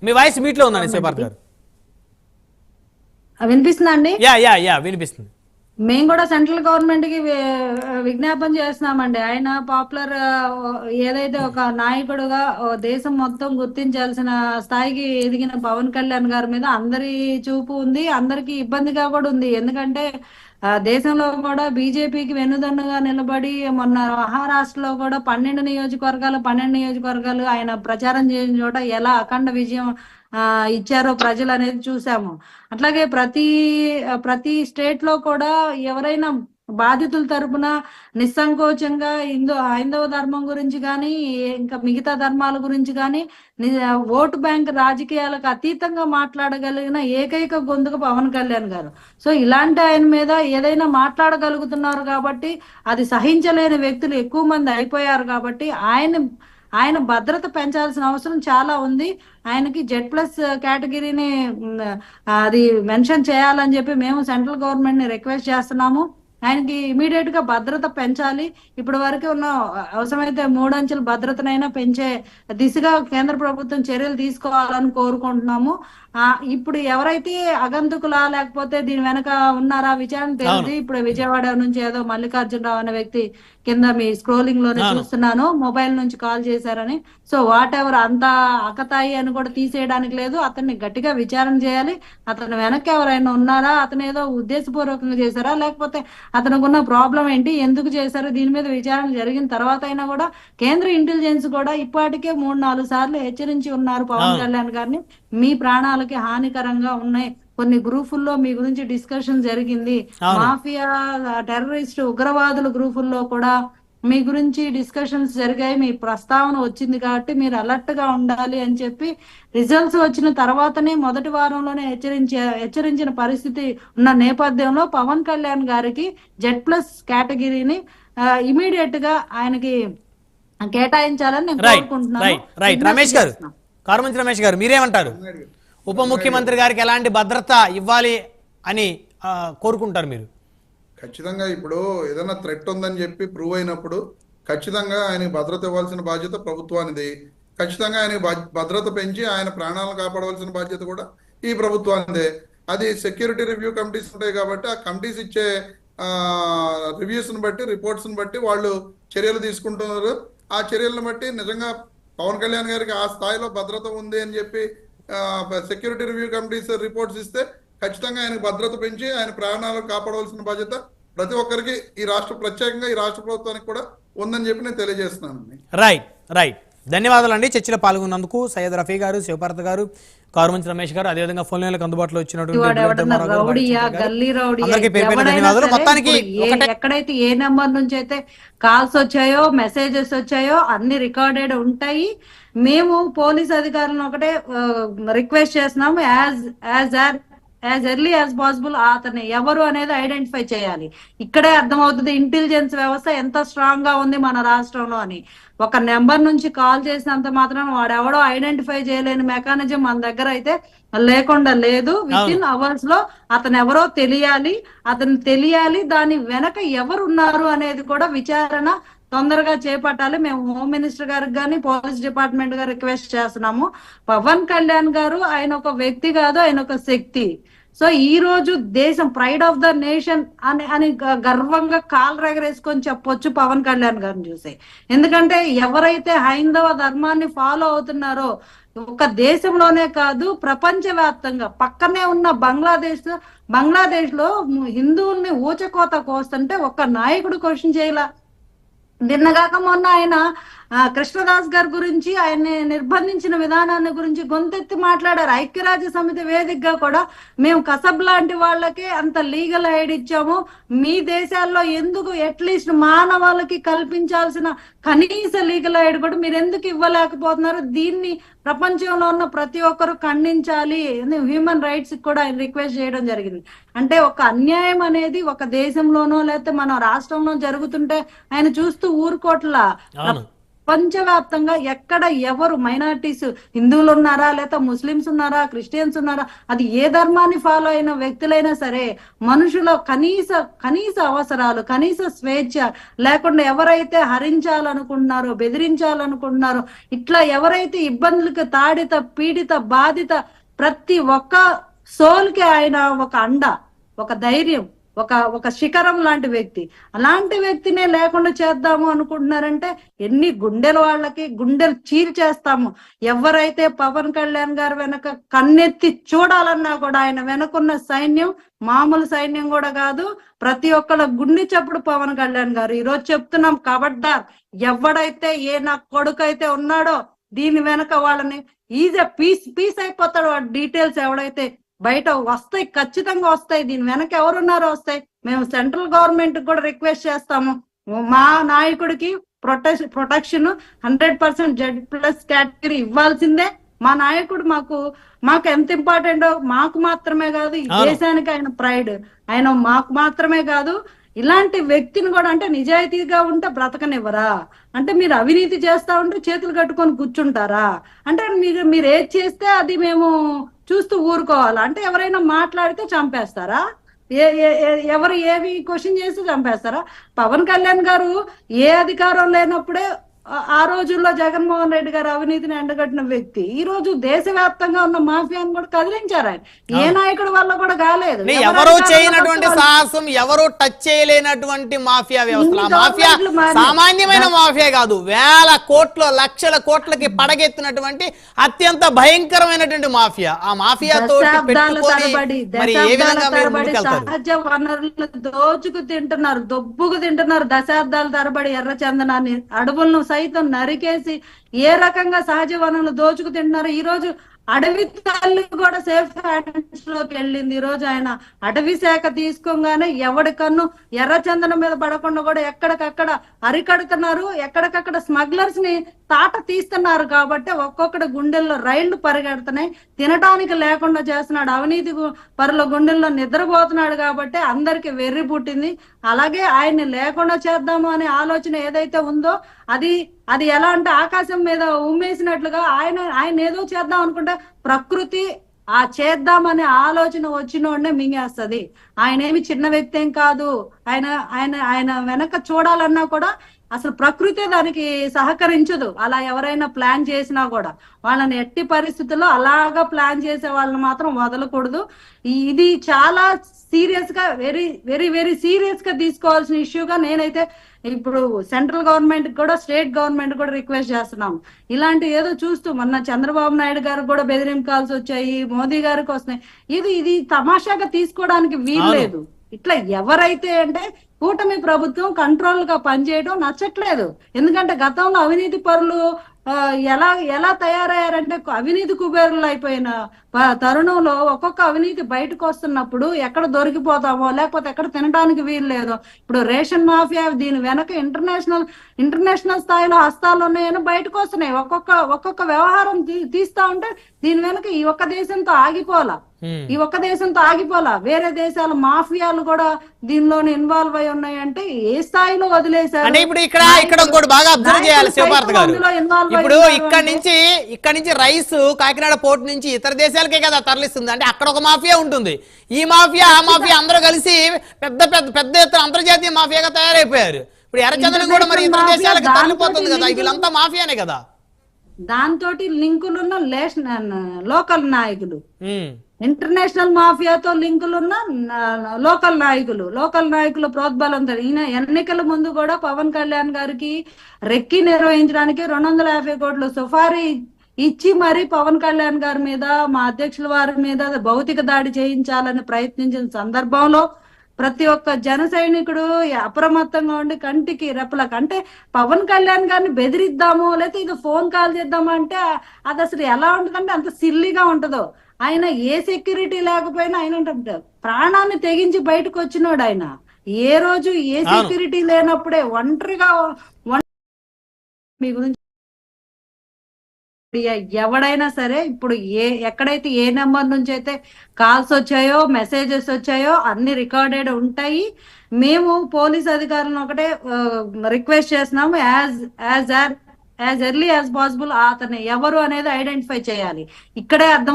మీ voice మీట్లో ఉందండి శివపార్త్ గారు. వినిపిస్తుందా అండి? యా వినిపిస్తుంది. మేము కూడా సెంట్రల్ గవర్నమెంట్ కి విజ్ఞాపన చేస్తున్నామండి. ఆయన పాపులర్ ఏదైతే ఒక నాయకుడుగా దేశం మొత్తం గుర్తించాల్సిన స్థాయికి ఎదిగిన పవన్ కళ్యాణ్ గారి మీద అందరి చూపు ఉంది, అందరికి ఇబ్బందిగా కూడా ఉంది. ఎందుకంటే దేశంలో కూడా బీజేపీకి వెన్నుదన్నుగా నిలబడి మొన్న మహారాష్ట్రలో కూడా 12 నియోజకవర్గాలు ఆయన ప్రచారం చేసిన చోట ఎలా అఖండ విజయం ఇచ్చారో ప్రజలు అనేది చూసాము. అట్లాగే ప్రతి స్టేట్ లో కూడా ఎవరైనా బాధితుల తరపున నిస్సంకోచంగా హైందవ ధర్మం గురించి కానీ ఇంకా మిగతా ధర్మాల గురించి కానీ ఓటు బ్యాంక్ రాజకీయాలకు అతీతంగా మాట్లాడగలిగిన ఏకైక గొంతుకు పవన్ కళ్యాణ్ గారు. సో ఇలాంటి ఆయన మీద ఏదైనా మాట్లాడగలుగుతున్నారు కాబట్టి, అది సహించలేని వ్యక్తులు ఎక్కువ మంది అయిపోయారు కాబట్టి ఆయన భద్రత పెంచాల్సిన అవసరం చాలా ఉంది. ఆయనకి Z+ కేటగిరీని అది మెన్షన్ చేయాలని చెప్పి మేము సెంట్రల్ గవర్నమెంట్ ని రిక్వెస్ట్ చేస్తున్నాము. ఆయనకి ఇమీడియట్ గా భద్రత పెంచాలి. ఇప్పటి వరకు ఉన్న అవసరమైతే 3 అంచెల భద్రతనైనా పెంచే దిశగా కేంద్ర ప్రభుత్వం చర్యలు తీసుకోవాలని కోరుకుంటున్నాము. ఇప్పుడు ఎవరైతే అగంతకులా లేకపోతే దీని వెనక ఉన్నారా విచారణ తెలియదు. ఇప్పుడు విజయవాడ నుంచి ఏదో మల్లికార్జునరావు అనే వ్యక్తి కింద మీ స్క్రోలింగ్ లోనే చూస్తున్నాను, మొబైల్ నుంచి కాల్ చేశారని. సో వాట్ ఎవర్, అంత అకతాయి అని కూడా తీసేయడానికి లేదు. అతన్ని గట్టిగా విచారణ చేయాలి. అతను వెనక్కి ఎవరైనా ఉన్నారా, అతను ఏదో ఉద్దేశపూర్వకంగా చేశారా, లేకపోతే అతనికి ఉన్న ప్రాబ్లం ఏంటి, ఎందుకు చేశారు, దీని మీద విచారణ జరిగిన తర్వాత అయినా కూడా కేంద్ర ఇంటెలిజెన్స్ కూడా ఇప్పటికే 3-4 సార్లు హెచ్చరించి ఉన్నారు పవన్ కళ్యాణ్ గారిని. మీ ప్రాణాలకి హానికరంగా ఉన్నాయి. కొన్ని గ్రూపుల్లో మీ గురించి డిస్కషన్ జరిగింది. మాఫియా, టెర్రరిస్ట్, ఉగ్రవాదుల గ్రూపుల్లో కూడా మీ గురించి డిస్కషన్స్ జరిగాయి, మీ ప్రస్తావన వచ్చింది కాబట్టి మీరు అలర్ట్ గా ఉండాలి అని చెప్పి రిజల్ట్స్ వచ్చిన తర్వాతనే మొదటి వారంలోనే హెచ్చరించిన పరిస్థితి ఉన్న నేపథ్యంలో పవన్ కళ్యాణ్ గారికి Z+ కేటగిరీని ఇమీడియట్ గా ఆయనకి కేటాయించాలని నేను కోరుకుంటున్నాను. రమేష్ గారు, కారుమంచి రమేష్ గారు, మీరేమంటారు? ఉప ముఖ్యమంత్రి గారికి ఎలాంటి భద్రత ఇవ్వాలి అని కోరుకుంటారు మీరు? ఖచ్చితంగా ఇప్పుడు ఏదైనా థ్రెట్ ఉందని చెప్పి ప్రూవ్ అయినప్పుడు ఖచ్చితంగా ఆయనకి భద్రత ఇవ్వాల్సిన బాధ్యత ప్రభుత్వానిది. ఖచ్చితంగా ఆయనకి భద్రత పెంచి ఆయన ప్రాణాలను కాపాడవలసిన బాధ్యత కూడా ఈ ప్రభుత్వానిదే. అది సెక్యూరిటీ రివ్యూ కమిటీస్ ఉంటాయి కాబట్టి ఆ కమిటీస్ ఇచ్చే రివ్యూస్ని బట్టి, రిపోర్ట్స్ని బట్టి వాళ్ళు చర్యలు తీసుకుంటున్నారు. ఆ చర్యలను బట్టి నిజంగా పవన్ కళ్యాణ్ గారికి ఆ స్థాయిలో భద్రత ఉంది అని చెప్పి సెక్యూరిటీ రివ్యూ కమిటీస్ రిపోర్ట్స్ ఇస్తే ఖచ్చితంగా ఆయనకు భద్రత పెంచి ఆయన ప్రాణాలను కాపాడవలసిన బాధ్యత ప్రతి ఒక్కరికి ఈ రాష్ట్ర, ప్రత్యేకంగా ఈ రాష్ట్ర ప్రభుత్వానికి కూడా ఉందని చెప్పి నేను తెలియజేస్తున్నాను. రైట్. ధన్యవాదాలు అండి చర్చలో పాల్గొన్నందుకు. సయ్యద్ రఫీ గారు, శివపార్త్ గారు, కారుమంచి రమేష్ గారు, అదేవిధంగా ఫోన్ లైన్లకు అందుబాటులో ఎక్కడైతే ఏ నెంబర్ నుంచి అయితే కాల్స్ వచ్చాయో, మెసేజెస్ వచ్చాయో అన్ని రికార్డెడ్ ఉంటాయి. మేము పోలీస్ అధికారులను ఒకటే రిక్వెస్ట్ చేస్తున్నాము, యాజ్ ఎర్లీ యాజ్ పాసిబుల్ అతన్ని ఎవరు అనేది ఐడెంటిఫై చేయాలి. ఇక్కడే అర్థమవుతుంది ఇంటెలిజెన్స్ వ్యవస్థ ఎంత స్ట్రాంగ్ గా ఉంది మన రాష్ట్రంలో అని. ఒక నెంబర్ నుంచి కాల్ చేసినంత మాత్రం వాడెవడో ఐడెంటిఫై చేయలేని మెకానిజం మన దగ్గర అయితే లేకుండా లేదు. విత్ ఇన్ అవర్స్ లో అతను ఎవరో తెలియాలి. దాని వెనక ఎవరు ఉన్నారు అనేది కూడా విచారణ తొందరగా చేపట్టాలి. మేము హోమ్ మినిస్టర్ గారికి కానీ పోలీస్ డిపార్ట్మెంట్ గారు రిక్వెస్ట్ చేస్తున్నాము. పవన్ కళ్యాణ్ గారు ఆయన ఒక వ్యక్తి కాదు, ఆయన ఒక శక్తి. సో ఈ రోజు దేశం ప్రైడ్ ఆఫ్ ద నేషన్ అని గర్వంగా కాలు రెగరేసుకొని చెప్పొచ్చు పవన్ కళ్యాణ్ గారిని చూసి. ఎందుకంటే ఎవరైతే హైందవ ధర్మాన్ని ఫాలో అవుతున్నారో ఒక దేశంలోనే కాదు ప్రపంచవ్యాప్తంగా, పక్కనే ఉన్న బంగ్లాదేశ్ లో హిందువుల్ని ఊచకోత కోస్తుంటే ఒక్క నాయకుడు క్వశ్చన్ చేయలా. నిన్నగాక మొన్న ఆయన కృష్ణదాస్ గారి గురించి, ఆయన్ని నిర్బంధించిన విధానాన్ని గురించి గొంతెత్తి మాట్లాడారు. ఐక్యరాజ్య సమితి వేదికగా కూడా మేము కసబ్ లాంటి వాళ్ళకే అంత లీగల్ ఎయిడ్ ఇచ్చాము, మీ దేశాల్లో ఎందుకు అట్లీస్ట్ మానవాళికి కల్పించాల్సిన కనీస లీగల్ ఎయిడ్ కూడా మీరు ఎందుకు ఇవ్వలేకపోతున్నారు? దీన్ని ప్రపంచంలో ఉన్న ప్రతి ఒక్కరు ఖండించాలి. హ్యూమన్ రైట్స్ కూడా ఆయన రిక్వెస్ట్ చేయడం జరిగింది. అంటే ఒక అన్యాయం అనేది ఒక దేశంలోనో లేకపోతే మన రాష్ట్రంలో జరుగుతుంటే ఆయన చూస్తూ ఊరుకోట్లా. ప్రపంచవ్యాప్తంగా ఎక్కడ ఎవరు మైనారిటీస్ హిందువులు ఉన్నారా లేదా ముస్లిమ్స్ ఉన్నారా క్రిస్టియన్స్ ఉన్నారా, అది ఏ ధర్మాన్ని ఫాలో అయిన వ్యక్తులైనా సరే మనుషుల కనీస అవసరాలు కనీస స్వేచ్ఛ లేకుండా ఎవరైతే హరించాలనుకుంటున్నారో బెదిరించాలనుకుంటున్నారో ఇట్లా ఎవరైతే ఇబ్బందులకు తాడిత పీడిత బాధిత ప్రతి ఒక్క సోల్ కి ఆయన ఒక అండ, ఒక ధైర్యం, ఒక శిఖరం లాంటి వ్యక్తి. అలాంటి వ్యక్తినే లేకుండా చేద్దాము అనుకుంటున్నారంటే ఎన్ని గుండెలు వాళ్ళకి గుండెలు చీల్చేస్తాము. ఎవరైతే పవన్ కళ్యాణ్ గారు వెనక కన్నెత్తి చూడాలన్నా కూడా ఆయన వెనకున్న సైన్యం మామూలు సైన్యం కూడా కాదు. ప్రతి ఒక్కళ్ళ గుండె చప్పుడు పవన్ కళ్యాణ్ గారు. ఈ రోజు చెప్తున్నాం, కబడ్డార్, ఎవడైతే నా కొడుకు అయితే ఉన్నాడో దీని వెనక వాళ్ళని ఈజీ పీస్ అయిపోతాడు. వాడి డీటెయిల్స్ ఎవడైతే బయట వస్తాయి, ఖచ్చితంగా వస్తాయి. దీని వెనక ఎవరున్నారో వస్తాయి. మేము సెంట్రల్ గవర్నమెంట్ కూడా రిక్వెస్ట్ చేస్తాము, మా నాయకుడికి ప్రొటెక్షన్ 100% Z+ కేటగిరీ ఇవ్వాల్సిందే. మా నాయకుడు మాకు ఎంత ఇంపార్టెంట్, మాకు మాత్రమే కాదు ఈ దేశానికి ఆయన ప్రైడ్. ఆయన మాకు మాత్రమే కాదు, ఇలాంటి వ్యక్తిని కూడా అంటే నిజాయితీగా ఉంటే బ్రతకనివ్వరా? అంటే మీరు అవినీతి చేస్తా ఉంటే చేతులు కట్టుకొని కూర్చుంటారా? అంటే మీరు ఏది చేస్తే అది మేము చూస్తూ ఊరుకోవాలా? అంటే ఎవరైనా మాట్లాడితే చంపేస్తారా? ఎవరు ఏవి క్వశ్చన్ చేసి చంపేస్తారా? పవన్ కళ్యాణ్ గారు ఏ అధికారం లేనప్పుడే ఆ రోజుల్లో జగన్మోహన్ రెడ్డి గారు అవినీతిని ఎండగట్టిన వ్యక్తి ఈ రోజు దేశవ్యాప్తంగా ఉన్న మాఫియాను కూడా కదిలించారు. ఆయన ఏ నాయకుడి వల్ల కూడా కాలేదు. ఎవరు చేయనటువంటి సాహసం, ఎవరు టచ్ చేయలేనటువంటి మాఫియా వ్యవస్థ. మాఫియా సామాన్యమైన మాఫియా కాదు, వేల కోట్ల లక్షల కోట్లకి పడగెత్తినటువంటి అత్యంత భయంకరమైనటువంటి మాఫియా. ఆ మాఫియా సహజ వనరులు దోచుకు తింటున్నారు, దొబ్బుకు తింటున్నారు. దశాబ్దాల తరబడి ఎర్ర చందనాన్ని అడవులను సైతం నరికేసి ఏ రకంగా సహజ వనరులు దోచుకు తింటున్నారు. ఈ రోజు అడవి తల్లి కూడా సేఫ్ హ్యాండ్స్ లోకి వెళ్ళింది. ఈ రోజు ఆయన అటవీ శాఖ తీసుకోగానే ఎవడి కన్ను ఎర్రచందనం మీద పడకుండా కూడా ఎక్కడికక్కడ అరికడుతున్నారు. ఎక్కడికక్కడ స్మగ్లర్స్ ని తాట తీస్తున్నారు. కాబట్టి ఒక్కొక్కటి గుండెల్లో రైళ్లు పరిగెడుతున్నాయి. తినటానికి లేకుండా చేస్తున్నాడు. అవినీతి పరుల గుండెల్లో నిద్రపోతున్నాడు. కాబట్టి అందరికి వెర్రి పుట్టింది. అలాగే ఆయన్ని లేకుండా చేద్దాము అనే ఆలోచన ఏదైతే ఉందో అది ఎలా అంటే ఆకాశం మీద ఉమ్మేసినట్లుగా ఆయన ఏదో చేద్దాం అనుకుంటే ప్రకృతి ఆ చేద్దామనే ఆలోచన వచ్చినోడనే మింగేస్తుంది. ఆయన ఏమి చిన్న వ్యక్తి ఏం కాదు. ఆయన వెనక చూడాలన్నా కూడా అసలు ప్రకృతి దానికి సహకరించదు. అలా ఎవరైనా ప్లాన్ చేసినా కూడా వాళ్ళని ఎట్టి పరిస్థితుల్లో అలాగా ప్లాన్ చేసే వాళ్ళని మాత్రం వదలకూడదు. ఇది చాలా సీరియస్ గా వెరీ వెరీ వెరీ సీరియస్ గా తీసుకోవాల్సిన ఇష్యూగా నేనైతే ఇప్పుడు సెంట్రల్ గవర్నమెంట్ కూడా స్టేట్ గవర్నమెంట్ కూడా రిక్వెస్ట్ చేస్తున్నాం. ఇలాంటి ఏదో చూస్తూ మొన్న చంద్రబాబు నాయుడు గారికి కూడా బెదిరింపు కాల్స్ వచ్చాయి, మోదీ గారికి వస్తున్నాయి. ఇది తమాషాగా తీసుకోవడానికి వీల్లేదు. ఇట్లా ఎవరైతే అంటే కూటమి ప్రభుత్వం కంట్రోల్ గా పనిచేయడం నచ్చట్లేదు. ఎందుకంటే గతంలో అవినీతి పరులు ఎలా తయారయ్యారంటే అవినీతి కుబేరులు అయిపోయిన తరుణంలో ఒక్కొక్క అవినీతి బయటకు వస్తున్నప్పుడు ఎక్కడ దొరికిపోతామో లేకపోతే ఎక్కడ తినడానికి వీలు లేదో. ఇప్పుడు రేషన్ మాఫియా దీని వెనక ఇంటర్నేషనల్ స్థాయిలో హస్తాలు ఉన్నాయని బయటకు వస్తున్నాయి. ఒక్కొక్క వ్యవహారం తీస్తా ఉంటే దీని వెనక ఈ ఒక్క దేశంతో ఆగిపోలా వేరే దేశాల మాఫియాలు కూడా దీనిలోనే ఇన్వాల్వ్ అయి ఉన్నాయంటే ఏ స్థాయిలో వదిలేశారు. అంటే ఇప్పుడు ఇక్కడ ఇంకోటి బాగా అబ్జర్వ్ చేయాలి శివపార్త్ గారు. ఇప్పుడు ఇక్కడ నుంచి రైస్ కాకినాడ పోర్ట్ నుంచి ఇతర దేశాలకే కదా తరలిస్తుంది. అంటే అక్కడ ఒక మాఫియా ఉంటుంది. ఈ మాఫియా ఆ మాఫియా అందరూ కలిసి పెద్ద ఎత్తున అంతర్జాతీయ మాఫియాగా తయారైపోయారు. ఇప్పుడు ఎర్రచందనం కూడా మరి ఇతర దేశాలకు తరలిపోతుంది కదా. వీళ్ళంతా మాఫియానే కదా. దాంతో లింకులున్న లోకల్ నాయకులు, ఇంటర్నేషనల్ మాఫియాతో లింకులున్న లోకల్ నాయకులు ప్రోద్బలంతో ఈయన ఎన్నికల ముందు కూడా పవన్ కళ్యాణ్ గారికి రెక్కి నిర్వహించడానికి 250 కోట్లు సుఫారీ ఇచ్చి మరి పవన్ కళ్యాణ్ గారి మీద మా అధ్యక్షుల వారి మీద భౌతిక దాడి చేయించాలని ప్రయత్నించిన సందర్భంలో ప్రతి ఒక్క జన సైనికుడు అప్రమత్తంగా ఉండి కంటికి రెప్పలకు అంటే పవన్ కళ్యాణ్ గారిని బెదిరిద్దాము లేకపోతే ఇది ఫోన్ కాల్ చేద్దాము అంటే అది అసలు ఎలా ఉంటుందంటే అంత సిల్లీగా ఉంటుందో. ఆయన ఏ సెక్యూరిటీ లేకపోయినా ఆయన ప్రాణాన్ని తెగించి బయటకు వచ్చినాడు. ఆయన ఏ రోజు ఏ సెక్యూరిటీ లేనప్పుడే ఒంటరిగా మీ గురించి ఎవడైనా సరే ఇప్పుడు ఎక్కడైతే ఏ నెంబర్ నుంచి అయితే కాల్స్ వచ్చాయో మెసేజెస్ వచ్చాయో అన్ని రికార్డెడ్ ఉంటాయి. మేము పోలీస్ అధికారులను ఒకటే రిక్వెస్ట్ చేస్తున్నాము, యాజ్ ఎర్లీ యాజ్ పాసిబుల్ అతను ఎవరు అనేది ఐడెంటిఫై చేయాలి. ఇక్కడే అర్థం